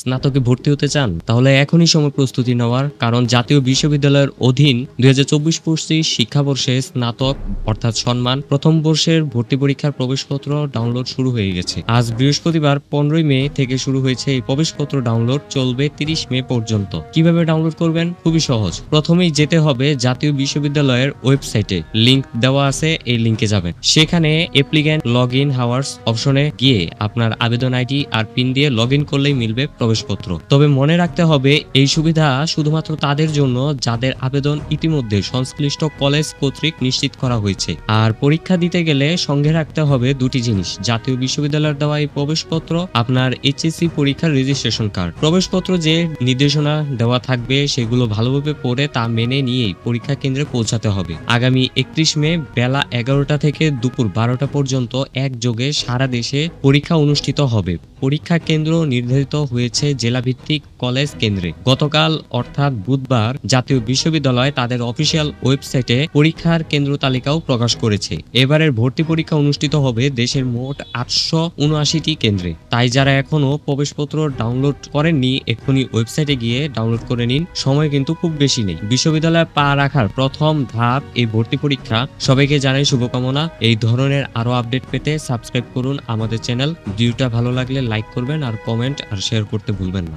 স্নাতকে ভর্তি হতে চান? তাহলে এখনই সময় প্রস্তুতি নেওয়ার, কারণ জাতীয় বিশ্ববিদ্যালয়ের অধীন ২০২৪-২৫ শিক্ষাবর্ষে স্নাতক অর্থাৎ সম্মান প্রথম বর্ষের ভর্তি পরীক্ষার প্রবেশপত্র ডাউনলোড শুরু হয়ে গেছে। আজ বৃহস্পতিবার ১৫ মে থেকে শুরু হয়েছে এই প্রবেশপত্র ডাউনলোড, চলবে ৩০ মে পর্যন্ত। কিভাবে ডাউনলোড করবেন? খুবই সহজ। প্রথমেই যেতে হবে জাতীয় বিশ্ববিদ্যালয়ের ওয়েবসাইটে, লিংক দেওয়া আছে, এই লিংকে যাবেন। সেখানে অ্যাপ্লিক্যান্ট লগ ইন হাওয়ার্স অপশনে গিয়ে আপনার আবেদন আইডি আর পিন দিয়ে লগ ইন করলেই মিলবে প্রবেশপত্র। তবে মনে রাখতে হবে এই সুবিধা শুধুমাত্র তাদের জন্য যাদের আবেদন ইতিমধ্যে সংশ্লিষ্ট কলেজ কর্তৃক নিশ্চিত করা হয়েছে। আর পরীক্ষা দিতে গেলে সঙ্গে রাখতে হবে দুটি জিনিস: জাতীয় বিশ্ববিদ্যালয়ের দেওয়া এই প্রবেশপত্র, আপনার এইচএসসি পরীক্ষার রেজিস্ট্রেশন কার্ড। প্রবেশপত্র যে নির্দেশনা দেওয়া থাকবে সেগুলো ভালোভাবে পড়ে তা মেনে নিয়েই পরীক্ষা কেন্দ্রে পৌঁছাতে হবে। আগামী ৩১ মে বেলা ১১টা থেকে দুপুর ১২টা পর্যন্ত একযোগে সারা দেশে পরীক্ষা অনুষ্ঠিত হবে। পরীক্ষা কেন্দ্র নির্ধারিত হয়েছে জেলাভিত্তিক কলেজ কেন্দ্রে। গতকাল অর্থাৎ বুধবার জাতীয় বিশ্ববিদ্যালয় তাদের অফিসিয়াল ওয়েবসাইটে পরীক্ষার কেন্দ্র তালিকাও প্রকাশ করেছে। এবারের ভর্তি পরীক্ষা অনুষ্ঠিত হবে দেশের মোট ৮৭৯টি কেন্দ্রে। তাই যারা এখনো প্রবেশপত্র ডাউনলোড করেননি, এক্ষুনি ওয়েবসাইটে গিয়ে ডাউনলোড করে নিন। সময় কিন্তু খুব বেশি নেই। বিশ্ববিদ্যালয়ে পা রাখার প্রথম ধাপ এই ভর্তি পরীক্ষা। সবাইকে জানাই শুভকামনা। এই ধরনের আরো আপডেট পেতে সাবস্ক্রাইব করুন আমাদের চ্যানেল। ভিডিওটা ভালো লাগলে লাইক করবেন আর কমেন্ট আর শেয়ার করতে ভুলবেন না।